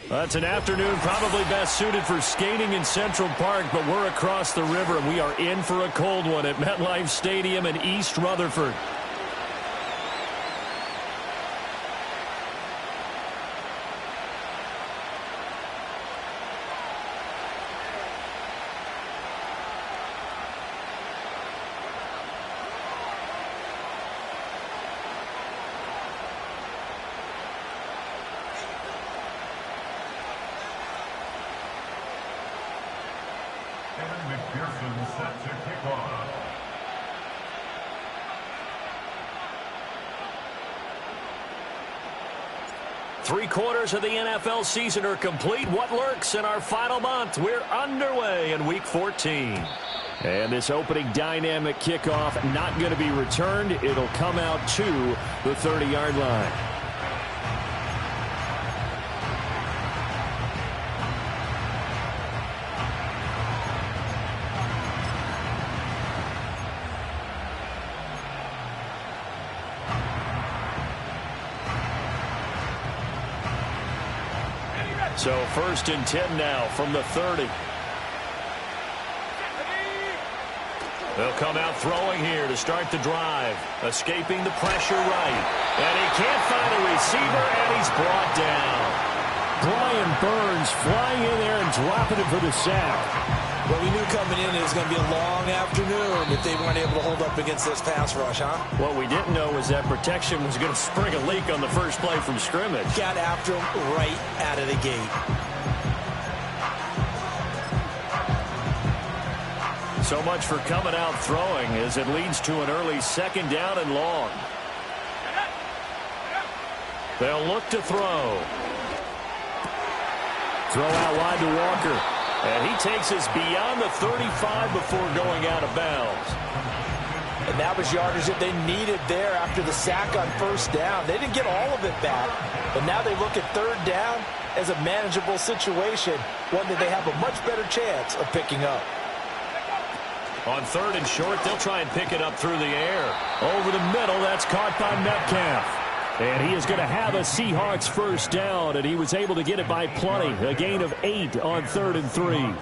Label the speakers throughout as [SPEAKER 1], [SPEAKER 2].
[SPEAKER 1] That's an afternoon probably best suited for skating in Central Park, but we're across the river, and we are in for a cold one at MetLife Stadium in East Rutherford.
[SPEAKER 2] McPherson set to kick off.
[SPEAKER 1] Three-quarters of the NFL season are complete. What lurks in our final month? We're underway in Week 14. And this opening dynamic kickoff not going to be returned. It'll come out to the 30-yard line. So 1st and 10 now from the 30. They'll come out throwing here to start the drive. Escaping the pressure right. And he can't find a receiver, and he's brought down. Brian Burns flying in there and dropping it for the sack.
[SPEAKER 3] Well, we knew coming in it was going to be a long afternoon if they weren't able to hold up against this pass rush, huh?
[SPEAKER 1] What we didn't know was that protection was going to spring a leak on the first play from scrimmage.
[SPEAKER 3] Got after him right out of the gate.
[SPEAKER 1] So much for coming out throwing as it leads to an early 2nd down and long. They'll look to throw. Throw out wide to Walker. And he takes us beyond the 35 before going out of bounds.
[SPEAKER 3] And that was yardage that they needed there after the sack on 1st down. They didn't get all of it back, but now they look at 3rd down as a manageable situation, one that they have a much better chance of picking up.
[SPEAKER 1] On 3rd and short, they'll try and pick it up through the air. Over the middle, that's caught by Metcalf. And he is going to have a Seahawks 1st down, and he was able to get it by plenty. A gain of 8 on 3rd and 3.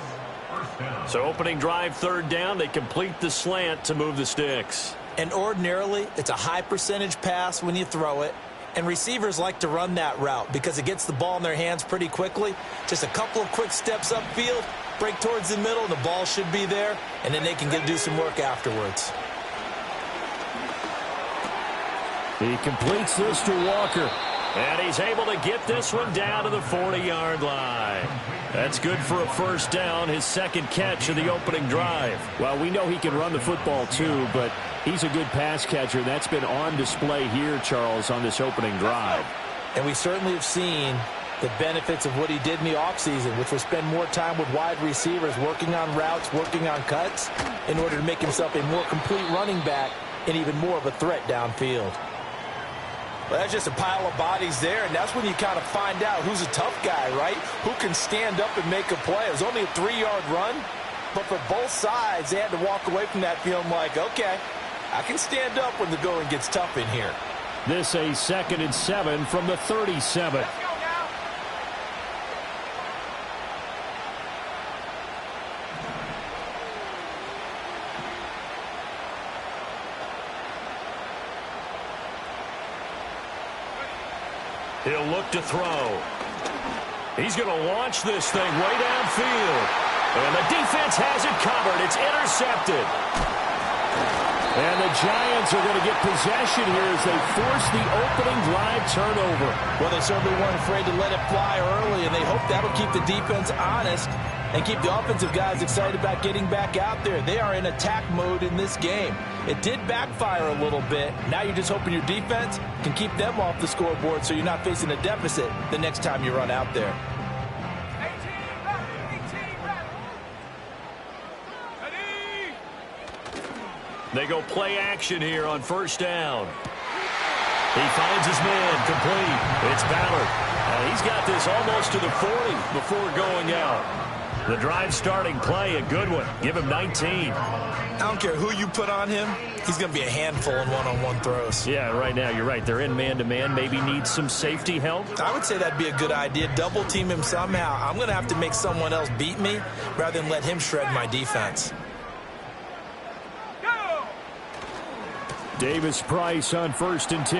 [SPEAKER 1] So opening drive 3rd down, they complete the slant to move the sticks.
[SPEAKER 3] And ordinarily, it's a high percentage pass when you throw it. And receivers like to run that route because it gets the ball in their hands pretty quickly. Just a couple of quick steps upfield, break towards the middle, and the ball should be there. And then they can do some work afterwards.
[SPEAKER 1] He completes this to Walker. And he's able to get this one down to the 40-yard line. That's good for a 1st down, his 2nd catch of the opening drive. Well, we know he can run the football too, but he's a good pass catcher. That's been on display here, Charles, on this opening drive.
[SPEAKER 3] And we certainly have seen the benefits of what he did in the offseason, which was spend more time with wide receivers, working on routes, working on cuts, in order to make himself a more complete running back and even more of a threat downfield. Well, that's just a pile of bodies there, and that's when you kind of find out who's a tough guy, right? Who can stand up and make a play. It was only a 3-yard run, but for both sides, they had to walk away from that feeling like, okay, I can stand up when the going gets tough in here.
[SPEAKER 1] This a 2nd and 7 from the 37. He'll look to throw. He's going to launch this thing way downfield. And the defense has it covered. It's intercepted. And the Giants are going to get possession here as they force the opening drive turnover.
[SPEAKER 3] Well, they certainly weren't afraid to let it fly early, and they hope that'll keep the defense honest and keep the offensive guys excited about getting back out there. They are in attack mode in this game. It did backfire a little bit. Now you're just hoping your defense can keep them off the scoreboard so you're not facing a deficit the next time you run out there.
[SPEAKER 1] They go play action here on 1st down. He finds his man complete. It's Ballard. And he's got this almost to the 40 before going out. The drive starting play, a good one. Give him 19.
[SPEAKER 3] I don't care who you put on him. He's going to be a handful in one-on-one throws.
[SPEAKER 1] Yeah, right now, you're right. They're in man-to-man. Maybe needs some safety help.
[SPEAKER 3] I would say that'd be a good idea. Double team him somehow. I'm going to have to make someone else beat me rather than let him shred my defense.
[SPEAKER 1] Davis Price on 1st and 10.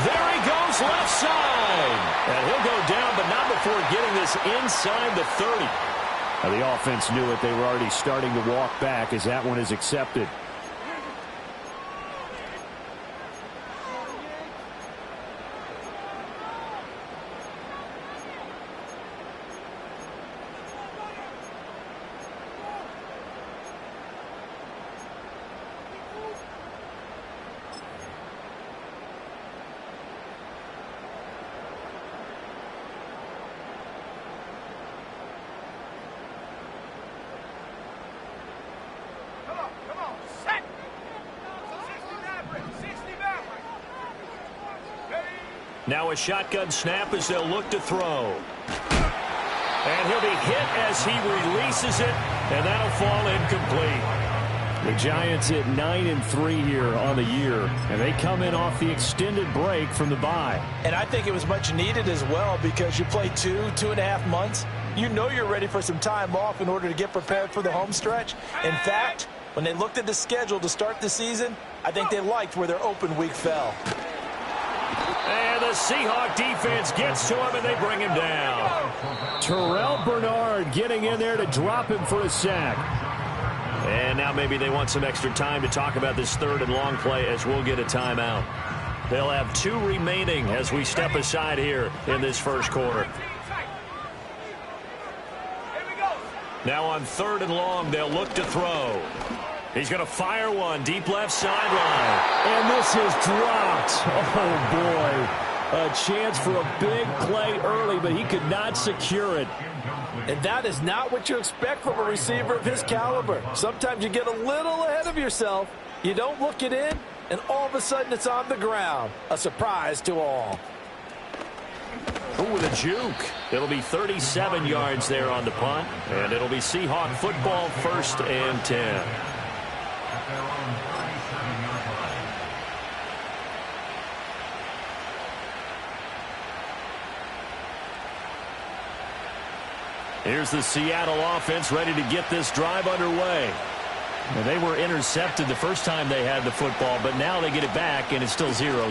[SPEAKER 1] There he goes, left side. And he'll go down, but not before getting this inside the 30. Now, the offense knew it. They were already starting to walk back as that one is accepted. Now a shotgun snap as they'll look to throw. And he'll be hit as he releases it, and that'll fall incomplete. The Giants at 9-3 here on the year, and they come in off the extended break from the bye.
[SPEAKER 3] And I think it was much needed as well because you play 2.5 months. You know you're ready for some time off in order to get prepared for the home stretch. In fact, when they looked at the schedule to start the season, I think they liked where their open week fell.
[SPEAKER 1] And the Seahawk defense gets to him, and they bring him down. Terrell Bernard getting in there to drop him for a sack. And now maybe they want some extra time to talk about this 3rd and long play as we'll get a timeout. They'll have 2 remaining as we step aside here in this first quarter. Now on 3rd and long, they'll look to throw. He's going to fire one deep left sideline. And this is dropped. Oh, boy. A chance for a big play early, but he could not secure it.
[SPEAKER 3] And that is not what you expect from a receiver of his caliber. Sometimes you get a little ahead of yourself. You don't look it in, and all of a sudden it's on the ground. A surprise to all.
[SPEAKER 1] Ooh, with a juke. It'll be 37 yards there on the punt, and it'll be Seahawk football 1st and 10. Here's the Seattle offense ready to get this drive underway. And they were intercepted the first time they had the football, but now they get it back, and it's still 0-0.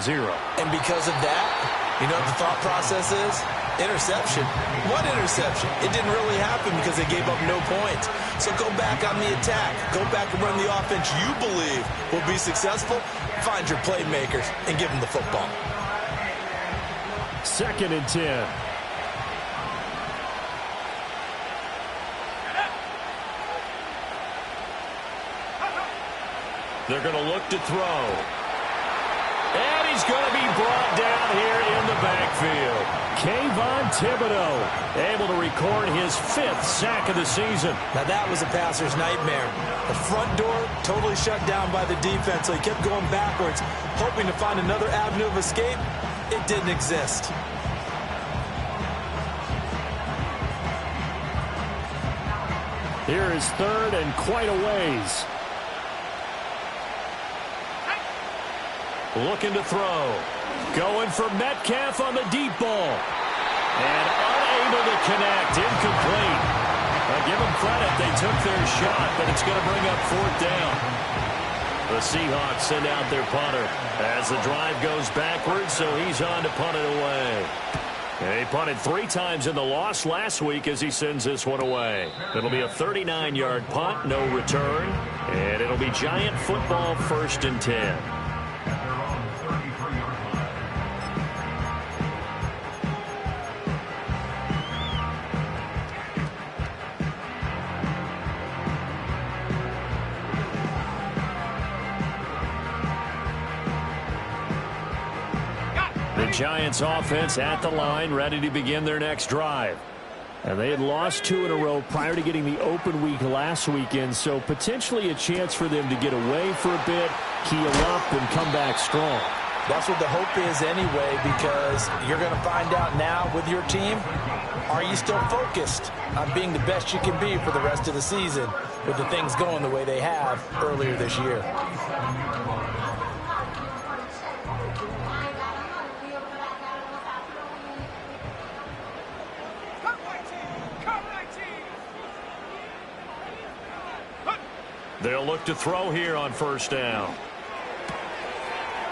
[SPEAKER 3] And because of that, you know what the thought process is? Interception. What interception? It didn't really happen because they gave up no points. So go back on the attack. Go back and run the offense you believe will be successful. Find your playmakers and give them the football.
[SPEAKER 1] 2nd and 10. They're going to look to throw. And he's going to be brought down here in the backfield. Kayvon Thibodeaux able to record his 5th sack of the season.
[SPEAKER 3] Now that was a passer's nightmare. The front door totally shut down by the defense, so he kept going backwards, hoping to find another avenue of escape. It didn't exist.
[SPEAKER 1] Here is 3rd and quite a ways. Looking to throw. Going for Metcalf on the deep ball. And unable to connect. Incomplete. Give them credit. They took their shot, but it's going to bring up 4th down. The Seahawks send out their punter as the drive goes backwards, so he's on to punt it away. And he punted 3 times in the loss last week as he sends this one away. It'll be a 39-yard punt, no return. And it'll be Giant football 1st and 10. Giants offense at the line, ready to begin their next drive. And they had lost 2 in a row prior to getting the open week last weekend, so potentially a chance for them to get away for a bit, heal up, and come back strong.
[SPEAKER 3] That's what the hope is anyway, because you're going to find out now with your team, Are you still focused on being the best you can be for the rest of the season with the things going the way they have earlier this year?
[SPEAKER 1] They'll look to throw here on first down.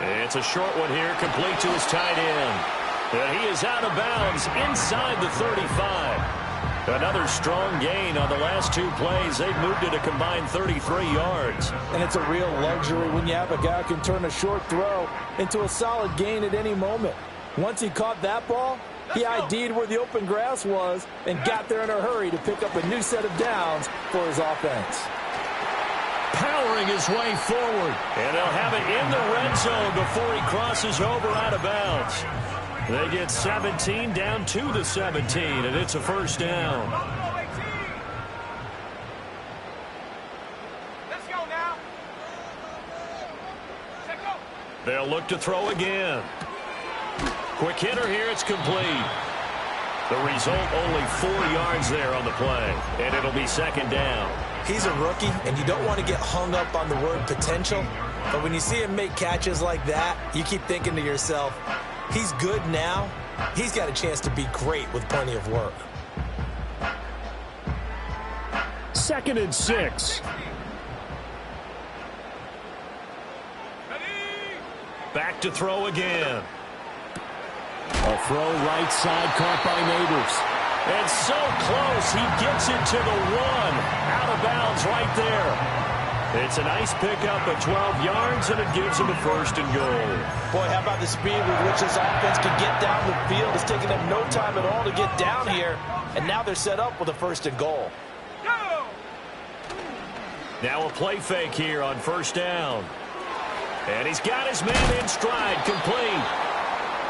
[SPEAKER 1] It's a short one here, complete to his tight end. And he is out of bounds inside the 35. Another strong gain on the last two plays. They've moved it a combined 33 yards.
[SPEAKER 3] And it's a real luxury when you have a guy who can turn a short throw into a solid gain at any moment. Once he caught that ball, he ID'd where the open grass was and got there in a hurry to pick up a new set of downs for his offense.
[SPEAKER 1] Powering his way forward. And they'll have it in the red zone before he crosses over out of bounds. They get 17 down to the 17, and it's a first down.
[SPEAKER 4] Let's go now.
[SPEAKER 1] They'll look to throw again. Quick hitter here, it's complete. The result, only 4 yards there on the play, and it'll be second down.
[SPEAKER 3] He's a rookie, and you don't want to get hung up on the word potential, but when you see him make catches like that, you keep thinking to yourself, he's good now. He's got a chance to be great with plenty of work.
[SPEAKER 1] 2nd and 6. Back to throw again. A throw right side caught by Neighbors. And so close, he gets it to the 1. Out of bounds right there. It's a nice pickup of 12 yards, and it gives him a 1st and goal.
[SPEAKER 3] Boy, how about the speed with which this offense can get down the field? It's taken them no time at all to get down here, and now they're set up with a 1st and goal.
[SPEAKER 1] Now a play fake here on first down. And he's got his man in stride, complete.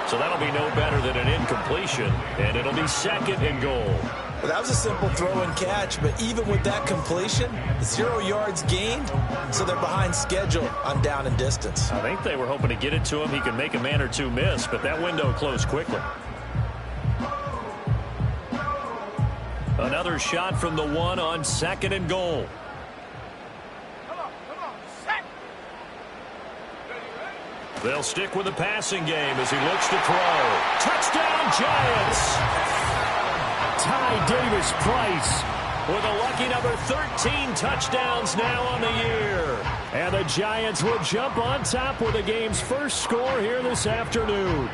[SPEAKER 1] So that'll be no better than an incompletion, and it'll be 2nd and goal.
[SPEAKER 3] Well, that was a simple throw and catch, but even with that completion, 0 yards gained, so they're behind schedule on down and distance.
[SPEAKER 1] I think they were hoping to get it to him. He could make a man or two miss, but that window closed quickly. Another shot from the 1 on 2nd and goal. They'll stick with the passing game as he looks to throw. Touchdown, Giants! Ty Davis-Price with a lucky number 13 touchdowns now on the year. And the Giants will jump on top with the game's first score here this afternoon.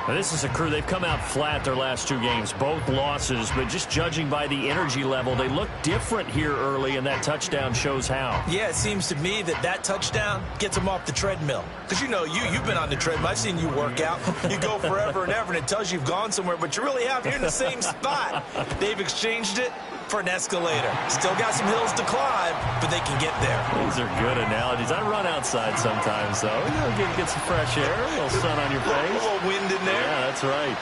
[SPEAKER 1] Now, this is a crew, they've come out flat their last 2 games, both losses, but just judging by the energy level, they look different here early, and that touchdown shows how.
[SPEAKER 3] Yeah, it seems to me that touchdown gets them off the treadmill. Because, you know, you've been on the treadmill. I've seen you work out. You go forever and ever, and it tells you you've gone somewhere, but you really have. You're in the same spot. They've exchanged it for an escalator. Still got some hills to climb, but they can get there.
[SPEAKER 1] These are good analogies. I run outside sometimes, though. You know, get some fresh air, a little sun on your face.
[SPEAKER 3] A little wind in there.
[SPEAKER 1] Yeah, that's right.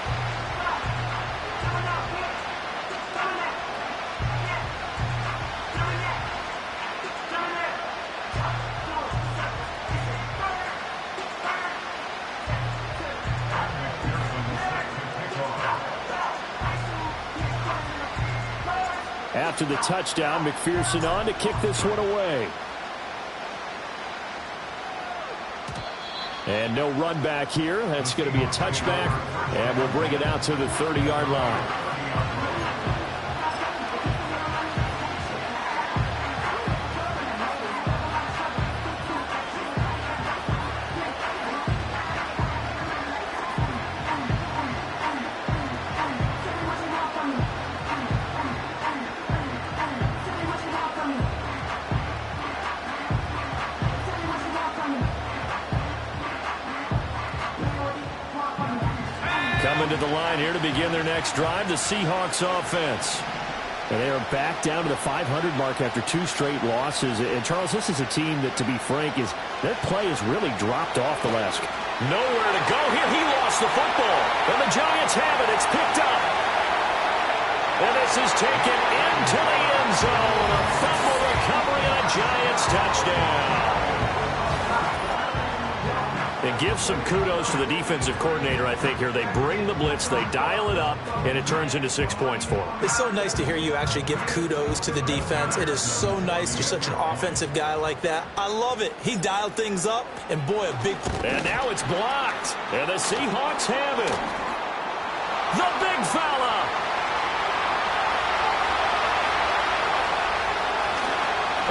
[SPEAKER 1] After the touchdown, McPherson on to kick this one away. And no run back here. That's going to be a touchback, and we'll bring it out to the 30-yard line. Coming to the line here to begin their next drive, the Seahawks offense. And they are back down to the 500 mark after 2 straight losses. And, Charles, this is a team that, to be frank, their play has really dropped off the last. Nowhere to go here. He lost the football. And the Giants have it. It's picked up. And this is taken into the end zone. A fumble recovery and a Giants touchdown. And give some kudos to the defensive coordinator, I think, here. They bring the blitz, they dial it up, and it turns into 6 points for them.
[SPEAKER 3] It's so nice to hear you actually give kudos to the defense. It is so nice. You're such an offensive guy like that. I love it. He dialed things up, and boy, a big...
[SPEAKER 1] And now it's blocked, and the Seahawks have it. The big fella.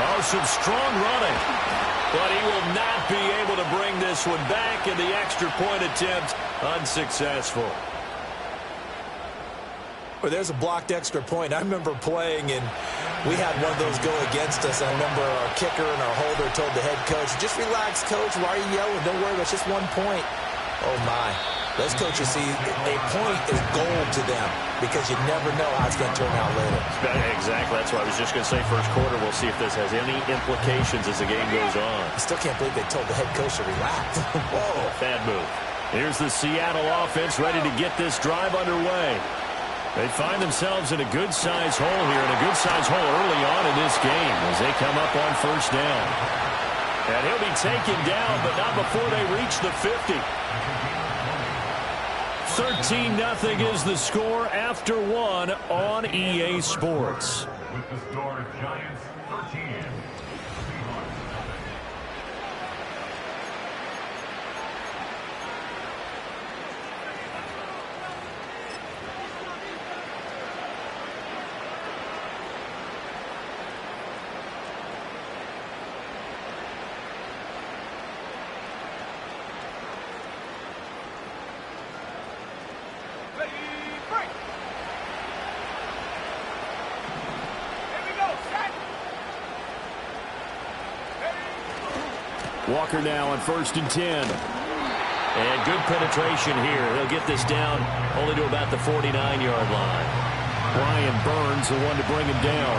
[SPEAKER 1] Oh, some strong running. But he will not be able to bring this one back, and the extra point attempt unsuccessful.
[SPEAKER 3] Well, there's a blocked extra point. I remember playing, and we had one of those go against us. I remember our kicker and our holder told the head coach, just relax, coach. Why are you yelling? Don't worry, it's just 1 point. Oh, my. Those coaches see a point is gold to them because you never know how it's going to turn out later.
[SPEAKER 1] Exactly. That's what I was just going to say. First quarter, we'll see if this has any implications as the game goes on.
[SPEAKER 3] I still can't believe they told the head coach to relax.
[SPEAKER 1] Whoa, bad move. Here's the Seattle offense ready to get this drive underway. They find themselves in a good-sized hole here, and a good-sized hole early on in this game as they come up on first down. And he'll be taken down, but not before they reach the 50. 13-0 is the score after one on EA Sports.
[SPEAKER 2] With the score, Giants 13.
[SPEAKER 1] Walker now on 1st and 10. And good penetration here. He'll get this down only to about the 49-yard line. Brian Burns, the one to bring him down.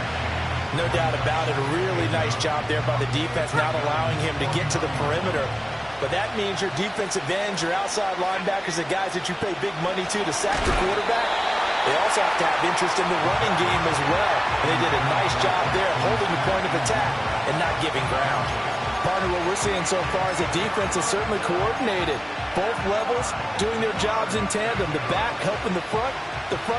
[SPEAKER 3] No doubt about it. A really nice job there by the defense, not allowing him to get to the perimeter. But that means your defensive ends, your outside linebackers, the guys that you pay big money to sack the quarterback, they also have to have interest in the running game as well. And they did a nice job there holding the point of attack and not giving ground. Partner, what we're seeing so far is the defense is certainly coordinated. Both levels doing their jobs in tandem. The back helping the front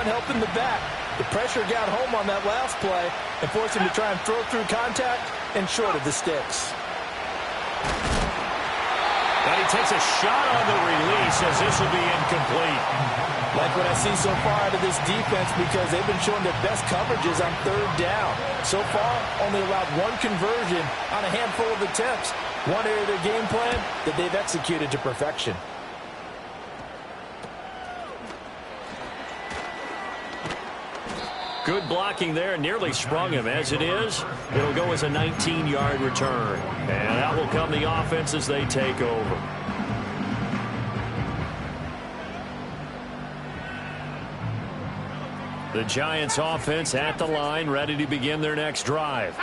[SPEAKER 3] helping the back. The pressure got home on that last play and forced him to try and throw through contact and short of the sticks.
[SPEAKER 1] And he takes a shot on the release as this will be incomplete.
[SPEAKER 3] Like what I see so far out of this defense because they've been showing their best coverages on 3rd down. So far, only allowed one conversion on a handful of attempts. One area of their game plan that they've executed to perfection.
[SPEAKER 1] Good blocking there, nearly sprung him. As it is, it'll go as a 19-yard return. And out will come the offense as they take over. The Giants offense at the line, ready to begin their next drive.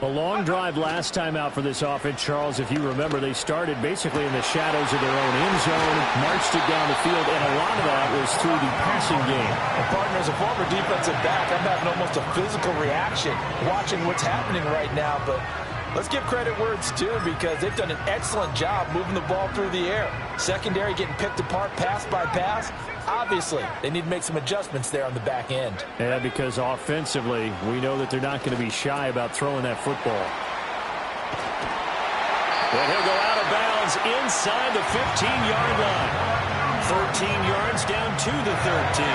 [SPEAKER 1] A long drive last time out for this offense, Charles. If you remember, they started basically in the shadows of their own end zone, marched it down the field, and a lot of that was through the passing game.
[SPEAKER 3] Well, partner, as a former defensive back, I'm having almost a physical reaction watching what's happening right now, but let's give credit where it's due because they've done an excellent job moving the ball through the air. Secondary getting picked apart pass by pass. Obviously, they need to make some adjustments there on the back end.
[SPEAKER 1] Yeah, because offensively, we know that they're not going to be shy about throwing that football. And he'll go out of bounds inside the 15-yard line. 13 yards down to the 13.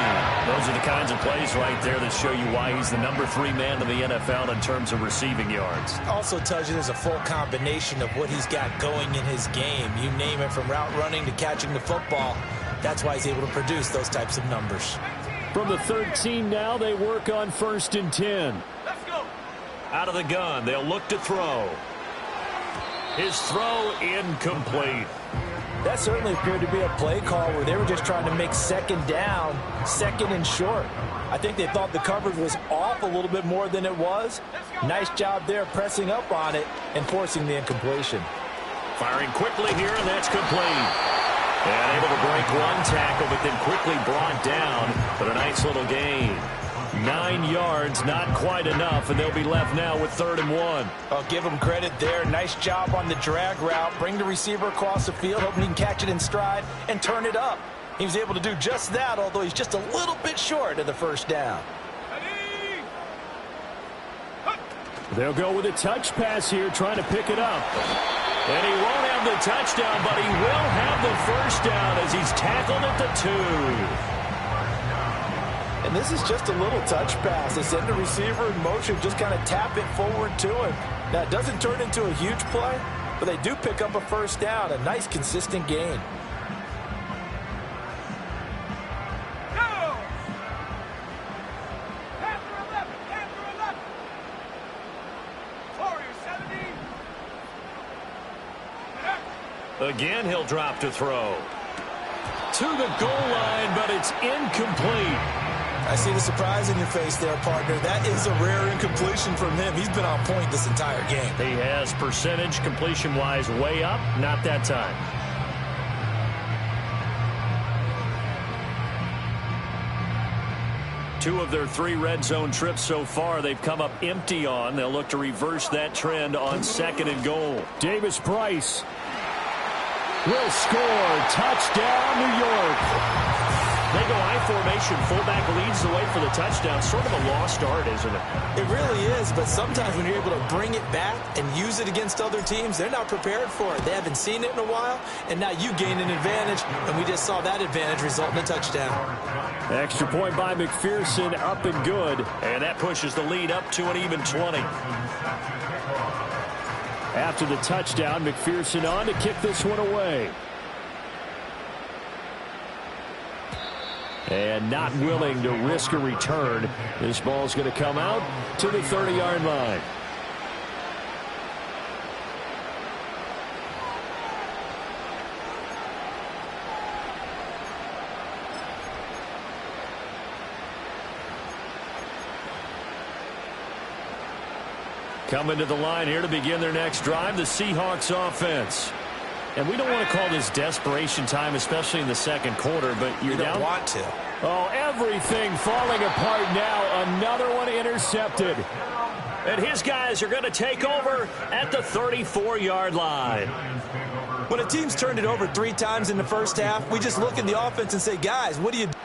[SPEAKER 1] Those are the kinds of plays right there that show you why he's the number 3 man in the NFL in terms of receiving yards.
[SPEAKER 3] Also tells you there's a full combination of what he's got going in his game. You name it, from route running to catching the football. That's why he's able to produce those types of numbers.
[SPEAKER 1] From the 13 now, they work on 1st and 10.
[SPEAKER 2] Let's go.
[SPEAKER 1] Out of the gun, they'll look to throw. His throw incomplete.
[SPEAKER 3] That certainly appeared to be a play call where they were just trying to make 2nd down, 2nd and short. I think they thought the coverage was off a little bit more than it was. Nice job there pressing up on it and forcing the incompletion.
[SPEAKER 1] Firing quickly here, and that's complete. And able to break one tackle, but then quickly brought down. But a nice little gain. 9 yards, not quite enough, and they'll be left now with 3rd and 1.
[SPEAKER 3] I'll give him credit there. Nice job on the drag route. Bring the receiver across the field, hoping he can catch it in stride and turn it up. He was able to do just that, although he's just a little bit short of the first down.
[SPEAKER 1] They'll go with a touch pass here, trying to pick it up. And he won't have the touchdown, but he will have the first down as he's tackled at the 2.
[SPEAKER 3] And this is just a little touch pass. They send the receiver in motion, just kind of tap it forward to him. Now, it doesn't turn into a huge play, but they do pick up a first down, a nice, consistent gain.
[SPEAKER 1] Again, he'll drop to throw. To the goal line, but it's incomplete.
[SPEAKER 3] I see the surprise in your face there, partner. That is a rare incompletion from him. He's been on point this entire game.
[SPEAKER 1] He has percentage completion-wise way up, not that time. Two of their 3 red zone trips so far, they've come up empty on. They'll look to reverse that trend on 2nd and goal. Davis Price will score. Touchdown, New York. They go I formation. Fullback leads the way for the touchdown. Sort of a lost art, isn't it?
[SPEAKER 3] It really is, but sometimes when you're able to bring it back and use it against other teams, they're not prepared for it. They haven't seen it in a while, and now you gain an advantage, and we just saw that advantage result in a touchdown.
[SPEAKER 1] Extra point by McPherson, up and good. And that pushes the lead up to an even 20. After the touchdown, McPherson on to kick this one away. And not willing to risk a return. This ball's going to come out to the 30-yard line. Coming to the line here to begin their next drive, the Seahawks offense. And we don't want to call this desperation time, especially in the second quarter, but you
[SPEAKER 3] don't want to.
[SPEAKER 1] Oh, everything falling apart now. Another one intercepted. And his guys are going to take over at the 34-yard line.
[SPEAKER 3] When a team's turned it over 3 times in the first half, we just look at the offense and say, guys, what do you do?